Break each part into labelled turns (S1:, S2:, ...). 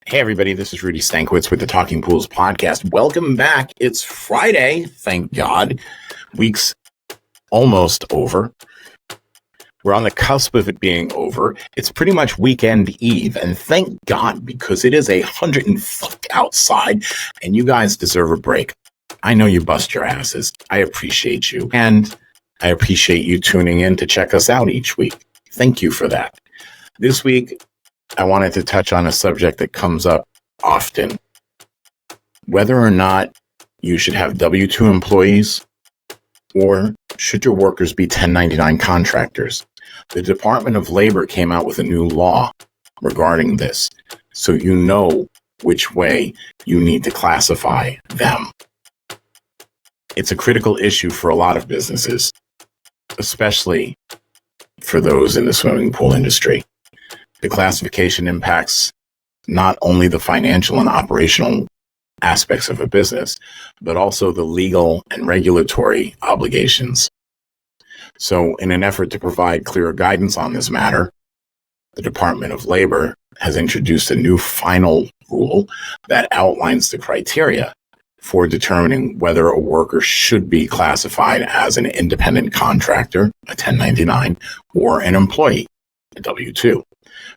S1: Hey, everybody, this is Rudy Stankiewicz with the Talking Pools podcast. Welcome back. It's Friday, thank God. Week's almost over. We're on the cusp of it being over. It's pretty much weekend eve, and thank God, because it is 100 and fuck outside, and you guys deserve a break. I know you bust your asses. I appreciate you, and I appreciate you tuning in to check us out each week. Thank you for that. This week, I wanted to touch on a subject that comes up often. Whether or not you should have W-2 employees or should your workers be 1099 contractors. The Department of Labor came out with a new law regarding this, so you know which way you need to classify them. It's a critical issue for a lot of businesses, especially for those in the swimming pool industry. The classification impacts not only the financial and operational aspects of a business, but also the legal and regulatory obligations. So in an effort to provide clearer guidance on this matter, the Department of Labor has introduced a new final rule that outlines the criteria for determining whether a worker should be classified as an independent contractor, a 1099, or an employee, a W-2.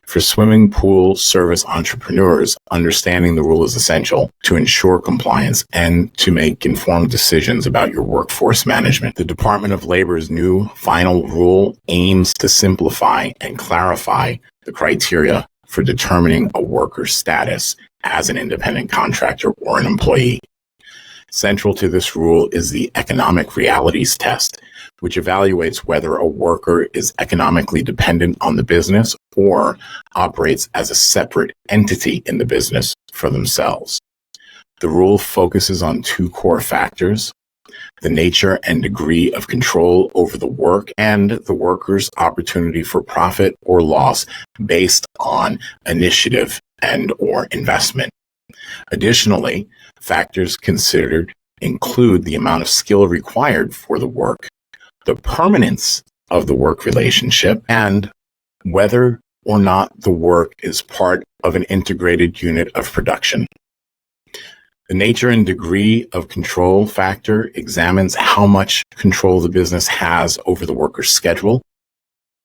S1: For swimming pool service entrepreneurs, understanding the rule is essential to ensure compliance and to make informed decisions about your workforce management. The Department of Labor's new final rule aims to simplify and clarify the criteria for determining a worker's status as an independent contractor or an employee. Central to this rule is the economic realities test, which evaluates whether a worker is economically dependent on the business or operates as a separate entity in the business for themselves. The rule focuses on two core factors: the nature and degree of control over the work and the worker's opportunity for profit or loss based on initiative and or investment. Additionally, factors considered include the amount of skill required for the work, the permanence of the work relationship, and whether or not the work is part of an integrated unit of production. The nature and degree of control factor examines how much control the business has over the worker's schedule,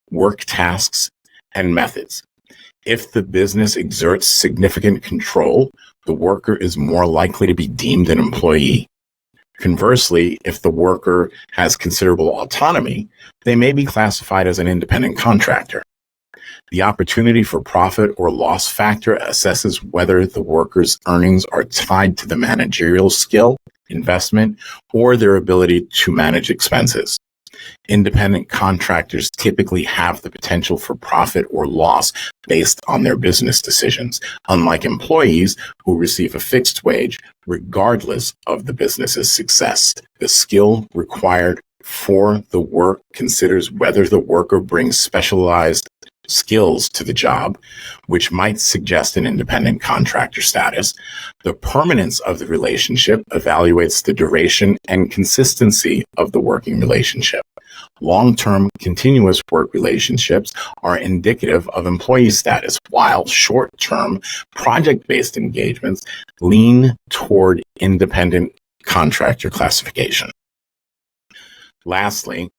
S1: work tasks, and methods. If the business exerts significant control, the worker is more likely to be deemed an employee. Conversely, if the worker has considerable autonomy, they may be classified as an independent contractor. The opportunity for profit or loss factor assesses whether the worker's earnings are tied to the managerial skill, investment, or their ability to manage expenses. Independent contractors typically have the potential for profit or loss based on their business decisions, unlike employees who receive a fixed wage regardless of the business's success. The skill required for the work considers whether the worker brings specialized skills to the job, which might suggest an independent contractor status. The permanence of the relationship evaluates the duration and consistency of the working relationship. Long-term continuous work relationships are indicative of employee status, while short-term project-based engagements lean toward independent contractor classification. Lastly,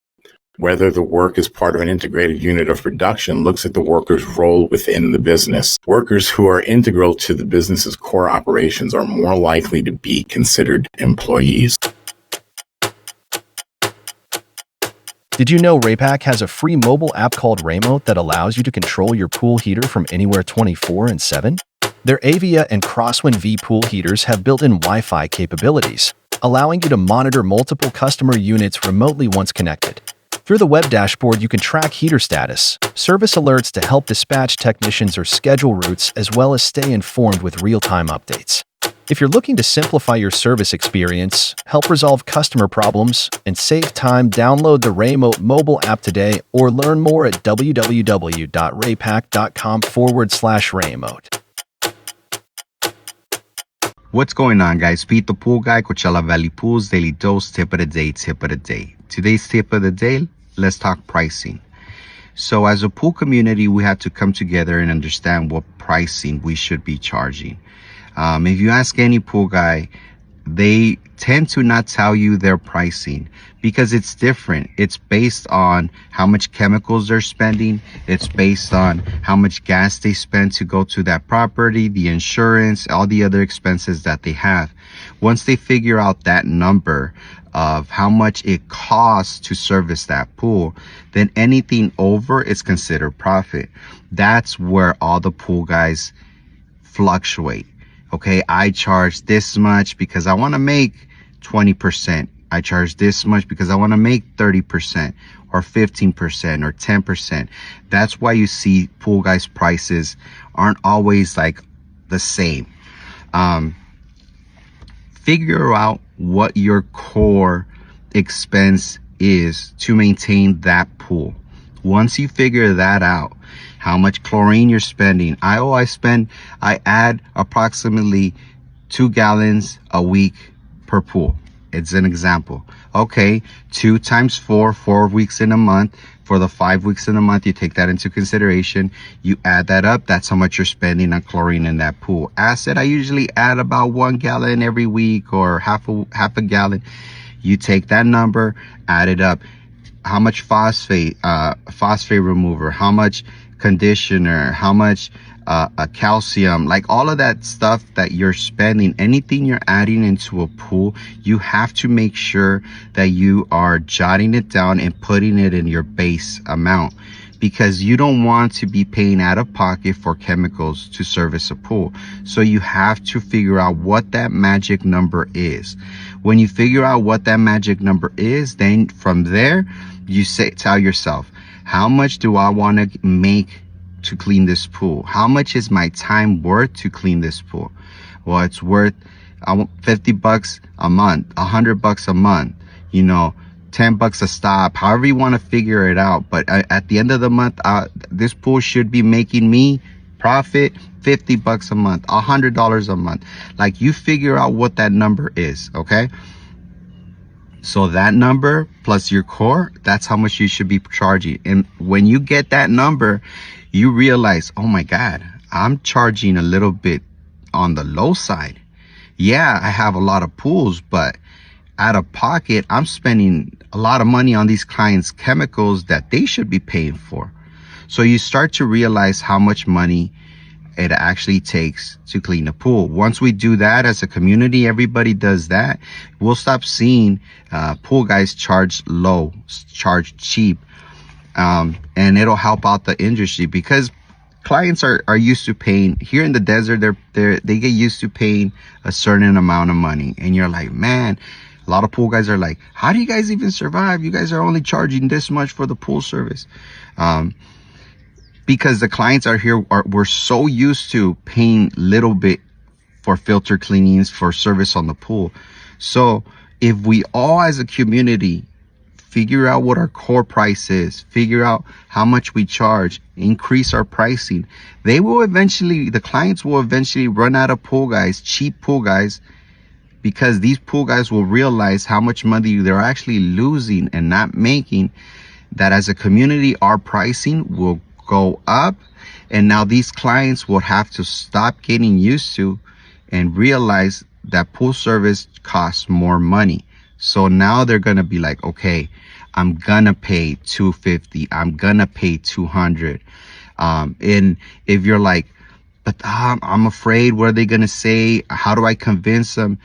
S1: whether the work is part of an integrated unit of production looks at the worker's role within the business. Workers who are integral to the business's core operations are more likely to be considered employees.
S2: Did you know Raypak has a free mobile app called Raymote that allows you to control your pool heater from anywhere 24/7? Their Avia and Crosswind V pool heaters have built-in Wi-Fi capabilities, allowing you to monitor multiple customer units remotely once connected. Through the web dashboard, you can track heater status, service alerts to help dispatch technicians or schedule routes, as well as stay informed with real-time updates. If you're looking to simplify your service experience, help resolve customer problems, and save time, download the Raymote mobile app today or learn more at www.raypak.com/Raymote.
S3: What's going on, guys? Pete the Pool Guy, Coachella Valley Pools, Daily Dose, Tip of the Day, Tip of the Day. Today's Tip of the Day, let's talk pricing. So as a pool community, we have to come together and understand what pricing we should be charging. If you ask any pool guy, they tend to not tell you their pricing because it's different. It's based on how much chemicals they're spending. It's based on how much gas they spend to go to that property, the insurance, all the other expenses that they have. Once they figure out that number of how much it costs to service that pool, then anything over is considered profit. That's where all the pool guys fluctuate. Okay, I charge this much because I want to make 20%. I charge this much because I want to make 30% or 15% or 10%. That's why you see pool guys' prices aren't always like the same. Figure out what your core expense is to maintain that pool. Once you figure that out, how much chlorine you're spending. I add approximately 2 gallons a week per pool. It's an example. Okay, 2 times 4 weeks in a month. For the 5 weeks in a month, you take that into consideration. You add that up. That's how much you're spending on chlorine in that pool. Acid, I usually add about 1 gallon every week or half a gallon. You take that number, add it up. How much phosphate remover, how much conditioner, how much calcium, like all of that stuff that you're spending, anything you're adding into a pool, you have to make sure that you are jotting it down and putting it in your base amount, because you don't want to be paying out of pocket for chemicals to service a pool. So you have to figure out what that magic number is. When you figure out what that magic number is, then from there, you tell yourself, how much do I want to make to clean this pool? How much is my time worth to clean this pool? Well, it's worth $50 a month, $100 a month, $10 a stop, however you want to figure it out. But at the end of the month, this pool should be making me profit $50 a month, $100 a month. Like, you figure out what that number is, okay? So that number plus your core, that's how much you should be charging. And when you get that number, you realize, oh my God, I'm charging a little bit on the low side. Yeah, I have a lot of pools, but out of pocket, I'm spending a lot of money on these clients' chemicals that they should be paying for. So you start to realize how much money it actually takes to clean a pool. Once we do that as a community, everybody does that, we'll stop seeing pool guys charge low, charge cheap, and it'll help out the industry, because clients are used to paying. Here in the desert, they get used to paying a certain amount of money, and you're like, man, a lot of pool guys are like, how do you guys even survive? You guys are only charging this much for the pool service. Because the clients we're so used to paying little bit for filter cleanings, for service on the pool. So if we all as a community figure out what our core price is, figure out how much we charge, increase our pricing, the clients will eventually run out of pool guys, cheap pool guys, because these pool guys will realize how much money they're actually losing and not making. That as a community, our pricing will go up, and now these clients will have to stop getting used to and realize that pool service costs more money. So now they're gonna be like, okay, I'm gonna pay $250, I'm gonna pay $200. And if you're like, but I'm afraid, what are they gonna say? How do I convince them?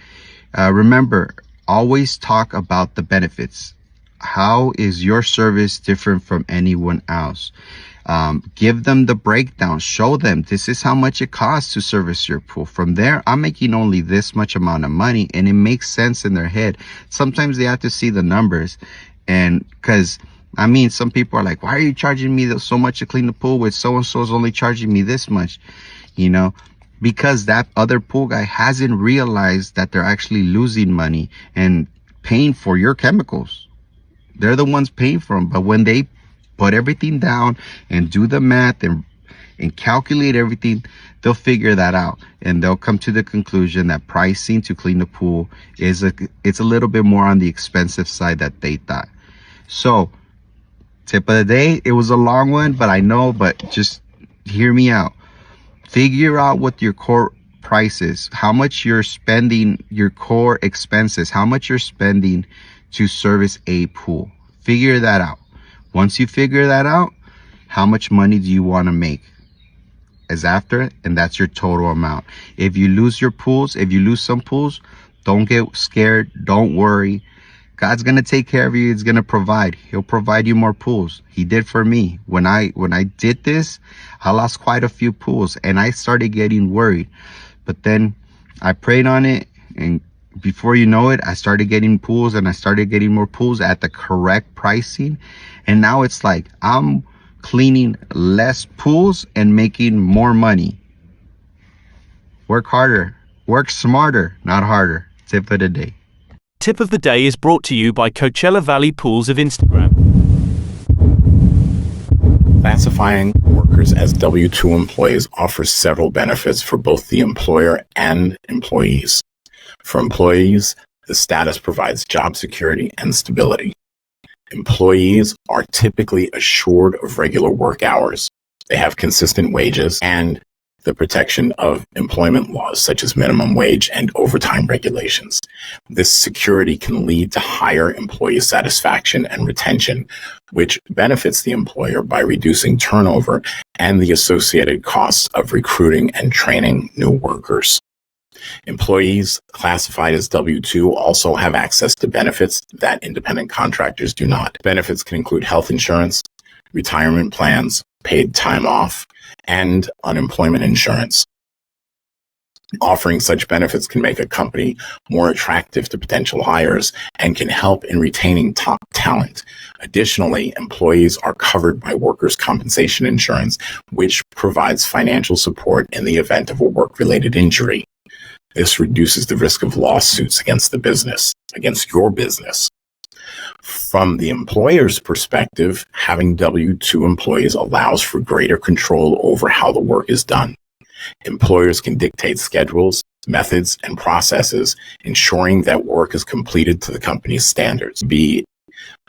S3: Remember, always talk about the benefits. How is your service different from anyone else? Give them the breakdown, show them this is how much it costs to service your pool. From there, I'm making only this much amount of money, and it makes sense in their head. Sometimes they have to see the numbers, and because some people are like, why are you charging me so much to clean the pool with so-and-so is only charging me this much, because that other pool guy hasn't realized that they're actually losing money and paying for your chemicals. They're the ones paying for them. But when they put everything down and do the math and calculate everything, they'll figure that out, and they'll come to the conclusion that pricing to clean the pool it's a little bit more on the expensive side that they thought. So Tip of the day, it was a long one, but I know, but just hear me out. Figure out what your core price is, how much you're spending, your core expenses, how much you're spending to service a pool. Figure that out. Once you figure that out, how much money do you want to make is after it, and that's your total amount. If you lose your pools, if you lose some pools, don't get scared, don't worry. God's gonna take care of you. He's gonna provide. He'll provide you more pools. He did for me. When I did this, I lost quite a few pools and I started getting worried. But then I prayed on it, and before you know it, I started getting pools, and I started getting more pools at the correct pricing. And now it's like I'm cleaning less pools and making more money. Work harder, work smarter, not harder. Tip of the day.
S4: Tip of the day is brought to you by Coachella Valley Pools of Instagram.
S1: Classifying workers as W-2 employees offers several benefits for both the employer and employees. For employees, the status provides job security and stability. Employees are typically assured of regular work hours. They have consistent wages and the protection of employment laws such as minimum wage and overtime regulations. This security can lead to higher employee satisfaction and retention, which benefits the employer by reducing turnover and the associated costs of recruiting and training new workers. Employees classified as W-2 also have access to benefits that independent contractors do not. Benefits can include health insurance, retirement plans, paid time off, and unemployment insurance. Offering such benefits can make a company more attractive to potential hires and can help in retaining top talent. Additionally, employees are covered by workers' compensation insurance, which provides financial support in the event of a work-related injury. This reduces the risk of lawsuits against your business. From the employer's perspective, having W-2 employees allows for greater control over how the work is done. Employers can dictate schedules, methods, and processes, ensuring that work is completed to the company's standards.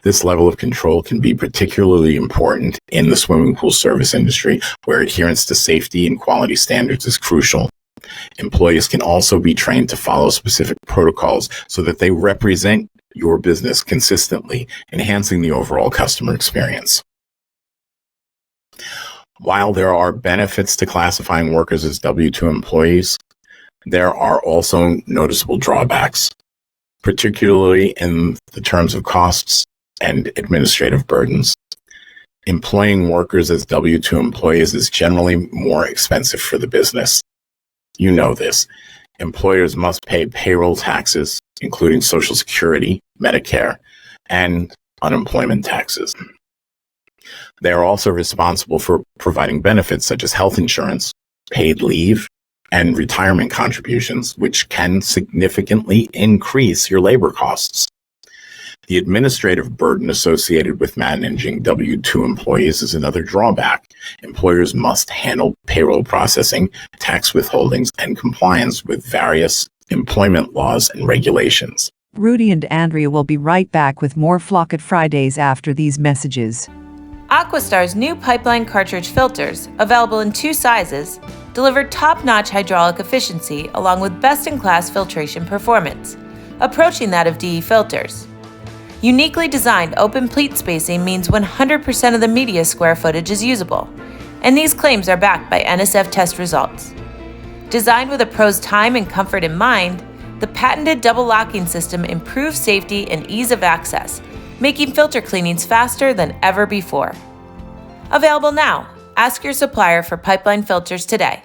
S1: This level of control can be particularly important in the swimming pool service industry, where adherence to safety and quality standards is crucial. Employees can also be trained to follow specific protocols so that they represent your business consistently, enhancing the overall customer experience. While there are benefits to classifying workers as W-2 employees, there are also noticeable drawbacks, particularly in the terms of costs and administrative burdens. Employing workers as W-2 employees is generally more expensive for the business. You know this. Employers must pay payroll taxes, including Social Security, Medicare, and unemployment taxes. They are also responsible for providing benefits such as health insurance, paid leave, and retirement contributions, which can significantly increase your labor costs. The administrative burden associated with managing W-2 employees is another drawback. Employers must handle payroll processing, tax withholdings, and compliance with various employment laws and regulations.
S5: Rudy and Andrea will be right back with more Flock It Fridays after these messages.
S6: Aquastar's new pipeline cartridge filters, available in 2 sizes, deliver top-notch hydraulic efficiency along with best-in-class filtration performance, approaching that of DE filters. Uniquely designed open pleat spacing means 100% of the media square footage is usable, and these claims are backed by NSF test results. Designed with a pro's time and comfort in mind, the patented double locking system improves safety and ease of access, making filter cleanings faster than ever before. Available now. Ask your supplier for pipeline filters today.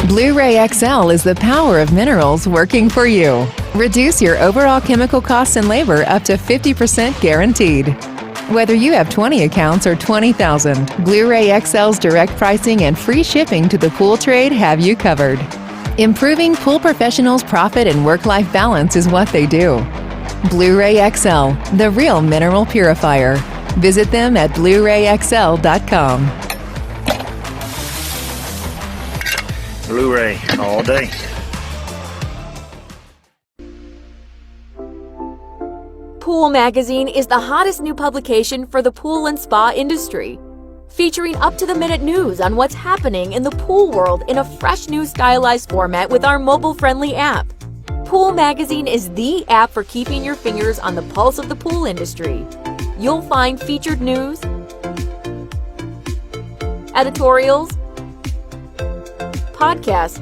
S7: Blu-ray XL is the power of minerals working for you. Reduce your overall chemical costs and labor up to 50% guaranteed. Whether you have 20 accounts or 20,000, Blu-ray XL's direct pricing and free shipping to the pool trade have you covered. Improving pool professionals' profit and work-life balance is what they do. Blu-ray XL, the real mineral purifier. Visit them at BluRayXL.com.
S8: Blu-ray all day.
S9: Pool Magazine is the hottest new publication for the pool and spa industry, featuring up-to-the-minute news on what's happening in the pool world in a fresh new stylized format with our mobile-friendly app. Pool Magazine is the app for keeping your fingers on the pulse of the pool industry. You'll find featured news, editorials, podcasts,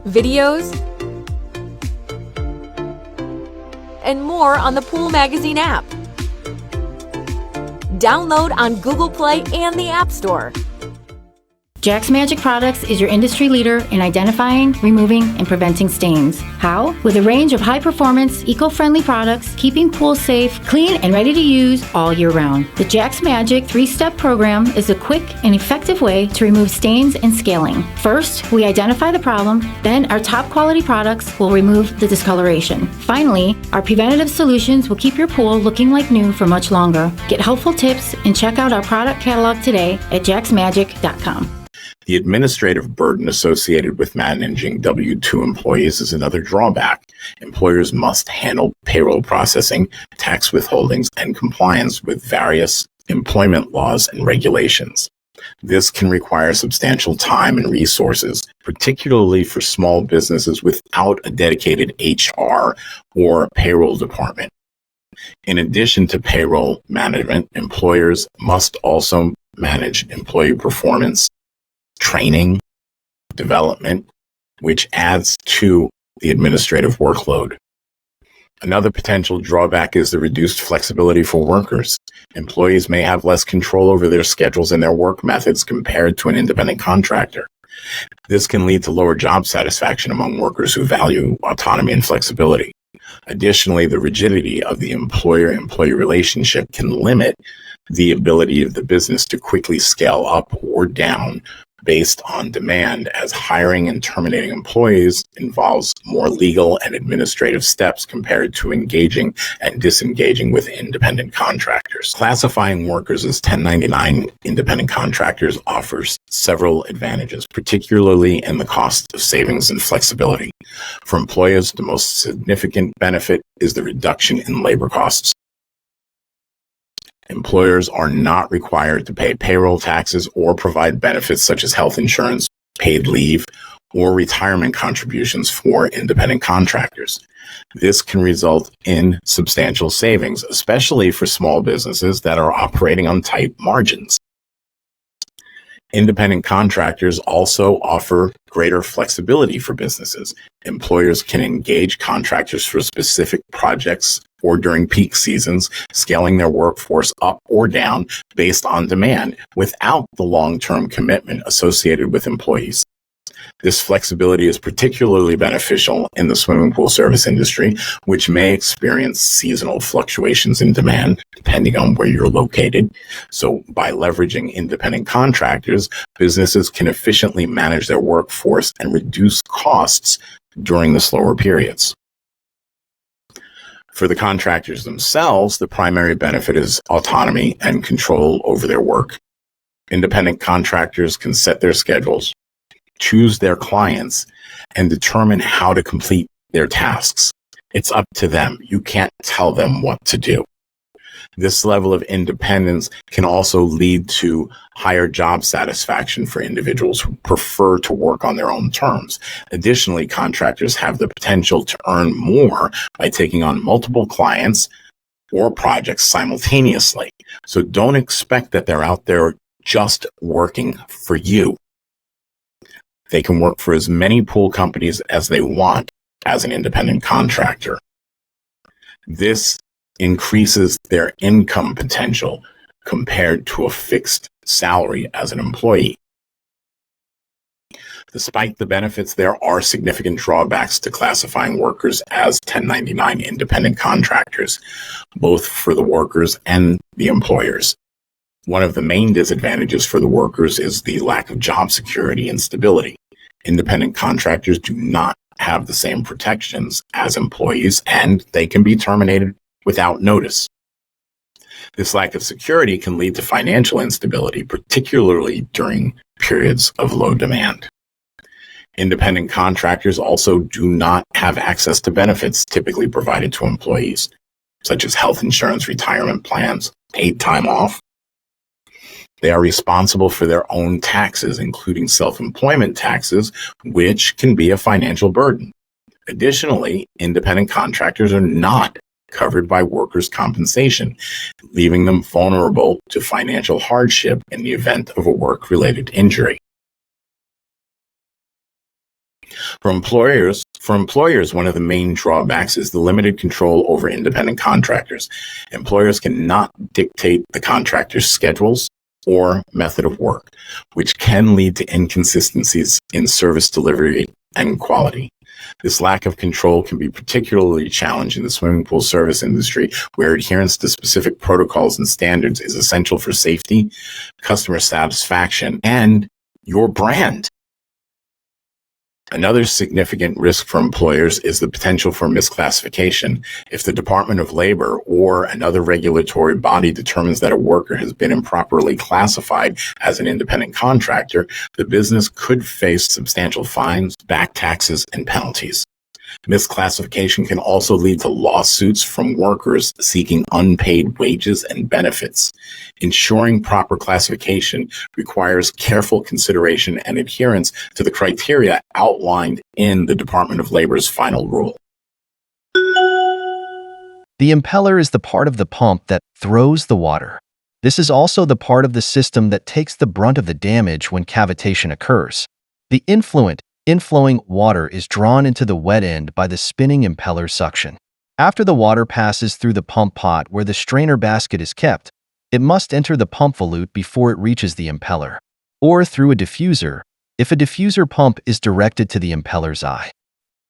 S9: videos, and more on the Pool Magazine app. Download on Google Play and the App Store.
S10: Jack's Magic Products is your industry leader in identifying, removing, and preventing stains. How? With a range of high-performance, eco-friendly products, keeping pools safe, clean, and ready to use all year round. The Jack's Magic 3-step program is a quick and effective way to remove stains and scaling. First, we identify the problem, then our top-quality products will remove the discoloration. Finally, our preventative solutions will keep your pool looking like new for much longer. Get helpful tips and check out our product catalog today at jacksmagic.com.
S1: The administrative burden associated with managing W-2 employees is another drawback. Employers must handle payroll processing, tax withholdings, and compliance with various employment laws and regulations. This can require substantial time and resources, particularly for small businesses without a dedicated HR or payroll department. In addition to payroll management, employers must also manage employee performance, training, development, which adds to the administrative workload. Another potential drawback is the reduced flexibility for workers. Employees may have less control over their schedules and their work methods compared to an independent contractor. This can lead to lower job satisfaction among workers who value autonomy and flexibility. Additionally, the rigidity of the employer-employee relationship can limit the ability of the business to quickly scale up or down based on demand, as hiring and terminating employees involves more legal and administrative steps compared to engaging and disengaging with independent contractors. Classifying workers as 1099 independent contractors offers several advantages, particularly in the cost of savings and flexibility. For employers, the most significant benefit is the reduction in labor costs. Employers are not required to pay payroll taxes or provide benefits such as health insurance, paid leave, or retirement contributions for independent contractors. This can result in substantial savings, especially for small businesses that are operating on tight margins. Independent contractors also offer greater flexibility for businesses. Employers can engage contractors for specific projects or during peak seasons, scaling their workforce up or down based on demand without the long-term commitment associated with employees. This flexibility is particularly beneficial in the swimming pool service industry, which may experience seasonal fluctuations in demand depending on where you're located. So by leveraging independent contractors, businesses can efficiently manage their workforce and reduce costs during the slower periods. For the contractors themselves, the primary benefit is autonomy and control over their work. Independent contractors can set their schedules, choose their clients, and determine how to complete their tasks. It's up to them. You can't tell them what to do. This level of independence can also lead to higher job satisfaction for individuals who prefer to work on their own terms. Additionally, contractors have the potential to earn more by taking on multiple clients or projects simultaneously. So don't expect that they're out there just working for you. They can work for as many pool companies as they want as an independent contractor. This increases their income potential compared to a fixed salary as an employee. Despite the benefits, there are significant drawbacks to classifying workers as 1099 independent contractors, both for the workers and the employers. One of the main disadvantages for the workers is the lack of job security and stability. Independent contractors do not have the same protections as employees, and they can be terminated without notice. This lack of security can lead to financial instability, particularly during periods of low demand. Independent contractors also do not have access to benefits typically provided to employees, such as health insurance, retirement plans, paid time off. They are responsible for their own taxes, including self-employment taxes, which can be a financial burden. Additionally, independent contractors are not covered by workers' compensation, leaving them vulnerable to financial hardship in the event of a work-related injury. For employers, one of the main drawbacks is the limited control over independent contractors. Employers cannot dictate the contractor's schedules or method of work, which can lead to inconsistencies in service delivery and quality. This lack of control can be particularly challenging in the swimming pool service industry, where adherence to specific protocols and standards is essential for safety, customer satisfaction, and your brand. Another significant risk for employers is the potential for misclassification. If the Department of Labor or another regulatory body determines that a worker has been improperly classified as an independent contractor, the business could face substantial fines, back taxes, and penalties. Misclassification can also lead to lawsuits from workers seeking unpaid wages and benefits. Ensuring proper classification requires careful consideration and adherence to the criteria outlined in the Department of Labor's final rule.
S2: The impeller is the part of the pump that throws the water. This is also the part of the system that takes the brunt of the damage when cavitation occurs. The inflowing water is drawn into the wet end by the spinning impeller suction. After the water passes through the pump pot where the strainer basket is kept, it must enter the pump volute before it reaches the impeller, or through a diffuser, if a diffuser pump is directed to the impeller's eye.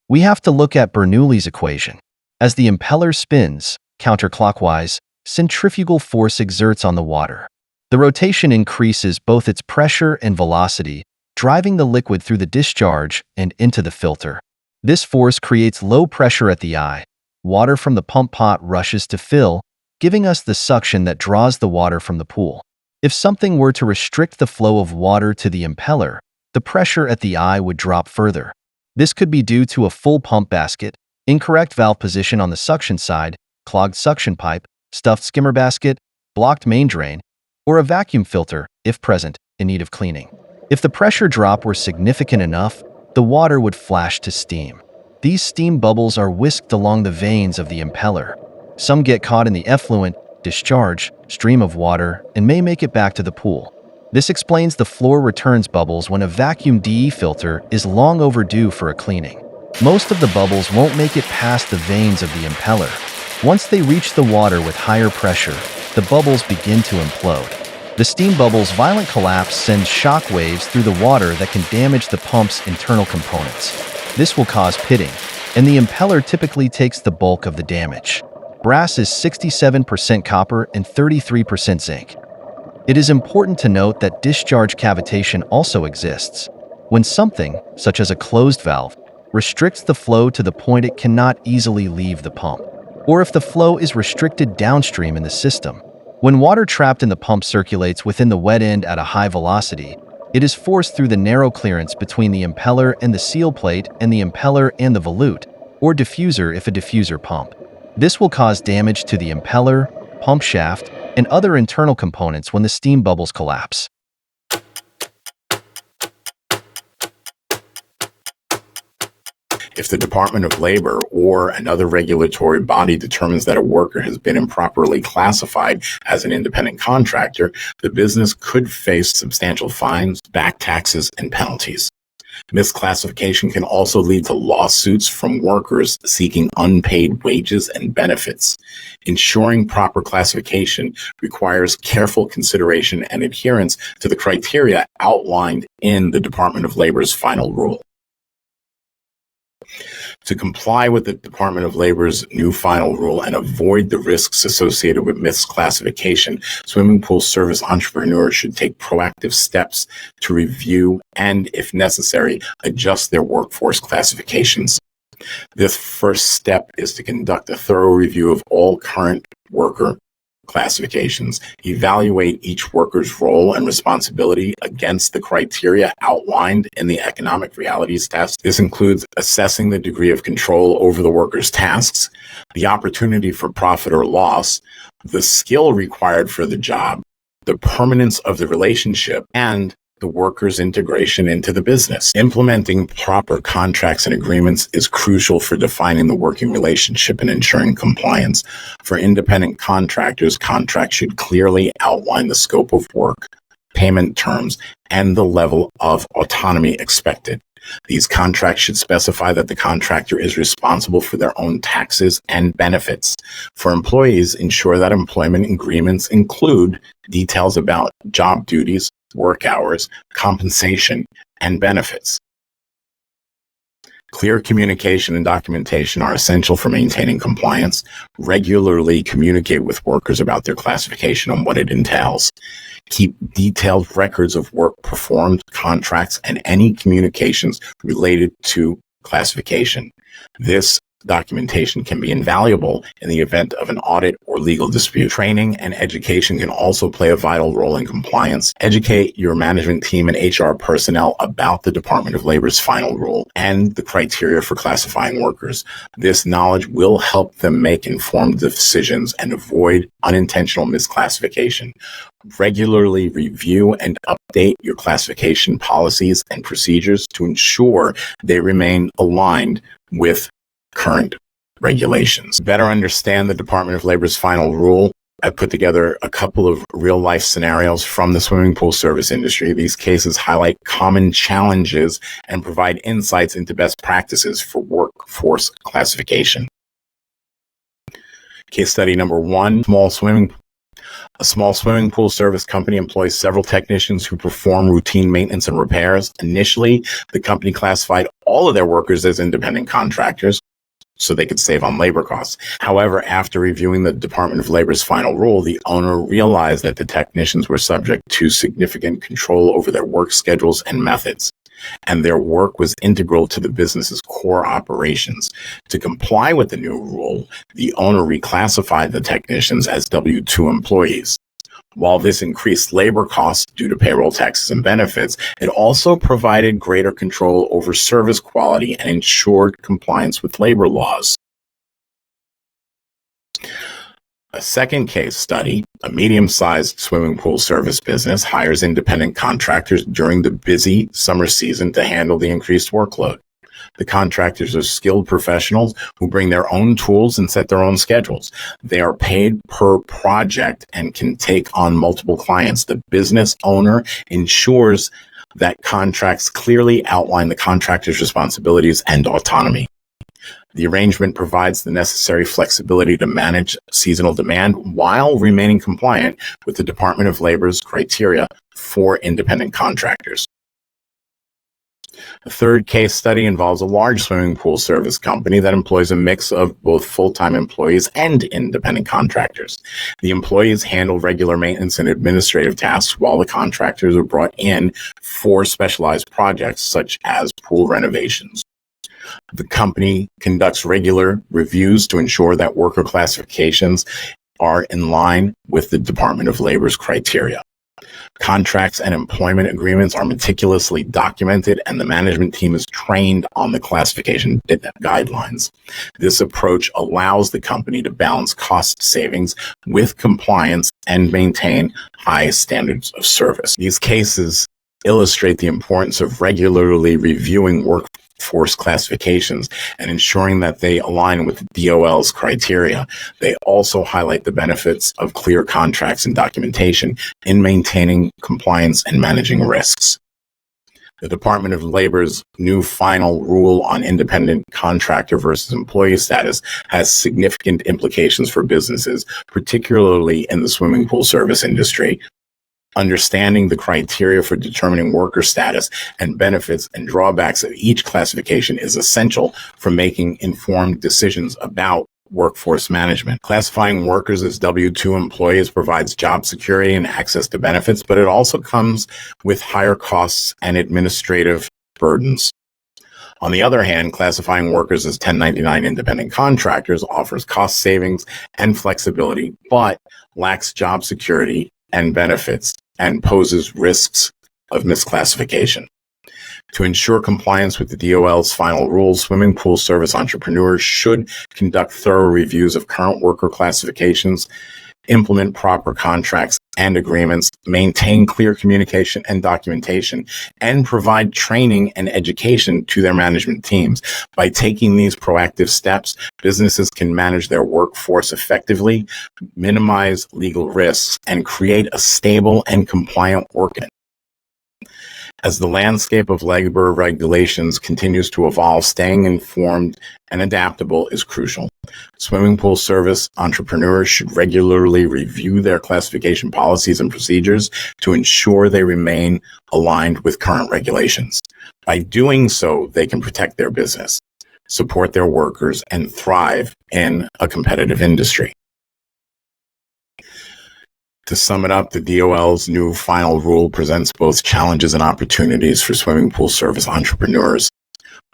S2: We have to look at Bernoulli's equation. As the impeller spins, counterclockwise, centrifugal force exerts on the water. The rotation increases both its pressure and velocity, driving the liquid through the discharge and into the filter. This force creates low pressure at the eye. Water from the pump pot rushes to fill, giving us the suction that draws the water from the pool. If something were to restrict the flow of water to the impeller, the pressure at the eye would drop further. This could be due to a full pump basket, incorrect valve position on the suction side, clogged suction pipe, stuffed skimmer basket, blocked main drain, or a vacuum filter, if present, in need of cleaning. If the pressure drop were significant enough, the water would flash to steam. These steam bubbles are whisked along the vanes of the impeller. Some get caught in the effluent, discharge, stream of water, and may make it back to the pool. This explains the floor returns bubbles when a vacuum DE filter is long overdue for a cleaning. Most of the bubbles won't make it past the vanes of the impeller. Once they reach the water with higher pressure, the bubbles begin to implode. The steam bubble's violent collapse sends shock waves through the water that can damage the pump's internal components. This will cause pitting, and the impeller typically takes the bulk of the damage. Brass is 67% copper and 33% zinc. It is important to note that discharge cavitation also exists. When something, such as a closed valve, restricts the flow to the point it cannot easily leave the pump, or if the flow is restricted downstream in the system. When water trapped in the pump circulates within the wet end at a high velocity, it is forced through the narrow clearance between the impeller and the seal plate and the impeller and the volute, or diffuser if a diffuser pump. This will cause damage to the impeller, pump shaft, and other internal components when the steam bubbles collapse.
S1: If the Department of Labor or another regulatory body determines that a worker has been improperly classified as an independent contractor, the business could face substantial fines, back taxes, and penalties. Misclassification can also lead to lawsuits from workers seeking unpaid wages and benefits. Ensuring proper classification requires careful consideration and adherence to the criteria outlined in the Department of Labor's final rule. To comply with the Department of Labor's new final rule and avoid the risks associated with misclassification, swimming pool service entrepreneurs should take proactive steps to review and, if necessary, adjust their workforce classifications. This first step is to conduct a thorough review of all current worker classifications, evaluate each worker's role and responsibility against the criteria outlined in the economic realities test. This includes assessing the degree of control over the worker's tasks, the opportunity for profit or loss, the skill required for the job, the permanence of the relationship, and the worker's integration into the business. Implementing proper contracts and agreements is crucial for defining the working relationship and ensuring compliance. For independent contractors, contracts should clearly outline the scope of work, payment terms, and the level of autonomy expected. These contracts should specify that the contractor is responsible for their own taxes and benefits. For employees, ensure that employment agreements include details about job duties, work hours, compensation, and benefits. Clear communication and documentation are essential for maintaining compliance. Regularly communicate with workers about their classification and what it entails. Keep detailed records of work performed, contracts, and any communications related to classification. This documentation can be invaluable in the event of an audit or legal dispute. Training and education can also play a vital role in compliance. Educate your management team and HR personnel about the Department of Labor's final rule and the criteria for classifying workers. This knowledge will help them make informed decisions and avoid unintentional misclassification. Regularly review and update your classification policies and procedures to ensure they remain aligned with current regulations. Better understand the Department of Labor's final rule. I put together a couple of real-life scenarios from the swimming pool service industry. These cases highlight common challenges and provide insights into best practices for workforce classification. Case study number 1, a small swimming pool service company employs several technicians who perform routine maintenance and repairs. Initially, the company classified all of their workers as independent contractors so they could save on labor costs. However, after reviewing the Department of Labor's final rule, the owner realized that the technicians were subject to significant control over their work schedules and methods, and their work was integral to the business's core operations. To comply with the new rule, the owner reclassified the technicians as W-2 employees. While this increased labor costs due to payroll taxes and benefits, it also provided greater control over service quality and ensured compliance with labor laws. A second case study, a medium-sized swimming pool service business hires independent contractors during the busy summer season to handle the increased workload. The contractors are skilled professionals who bring their own tools and set their own schedules. They are paid per project and can take on multiple clients. The business owner ensures that contracts clearly outline the contractor's responsibilities and autonomy. The arrangement provides the necessary flexibility to manage seasonal demand while remaining compliant with the Department of Labor's criteria for independent contractors. A third case study involves a large swimming pool service company that employs a mix of both full-time employees and independent contractors. The employees handle regular maintenance and administrative tasks while the contractors are brought in for specialized projects such as pool renovations. The company conducts regular reviews to ensure that worker classifications are in line with the Department of Labor's criteria. Contracts and employment agreements are meticulously documented, and the management team is trained on the classification guidelines. This approach allows the company to balance cost savings with compliance and maintain high standards of service. These cases illustrate the importance of regularly reviewing workforce classifications and ensuring that they align with DOL's criteria. They also highlight the benefits of clear contracts and documentation in maintaining compliance and managing risks. The Department of Labor's new final rule on independent contractor versus employee status has significant implications for businesses, particularly in the swimming pool service industry. Understanding the criteria for determining worker status and benefits and drawbacks of each classification is essential for making informed decisions about workforce management. Classifying workers as W-2 employees provides job security and access to benefits, but it also comes with higher costs and administrative burdens. On the other hand, classifying workers as 1099 independent contractors offers cost savings and flexibility, but lacks job security and benefits and poses risks of misclassification. To ensure compliance with the DOL's final rules, swimming pool service entrepreneurs should conduct thorough reviews of current worker classifications, implement proper contracts and agreements, maintain clear communication and documentation, and provide training and education to their management teams. By taking these proactive steps, businesses can manage their workforce effectively, minimize legal risks, and create a stable and compliant work environment. As the landscape of labor regulations continues to evolve, staying informed and adaptable is crucial. Swimming pool service entrepreneurs should regularly review their classification policies and procedures to ensure they remain aligned with current regulations. By doing so, they can protect their business, support their workers, and thrive in a competitive industry. To sum it up, the DOL's new final rule presents both challenges and opportunities for swimming pool service entrepreneurs.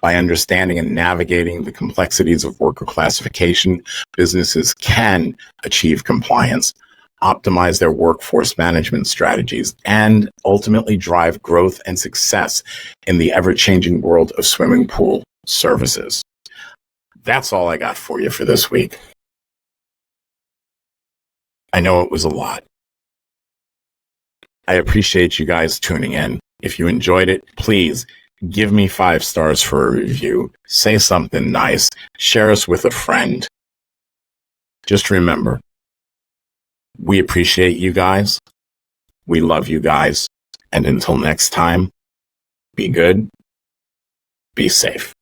S1: By understanding and navigating the complexities of worker classification, businesses can achieve compliance, optimize their workforce management strategies, and ultimately drive growth and success in the ever-changing world of swimming pool services. That's all I got for you for this week. I know it was a lot. I appreciate you guys tuning in. If you enjoyed it, please give me 5 stars for a review. Say something nice. Share us with a friend. Just remember, we appreciate you guys. We love you guys. And until next time, be good, be safe.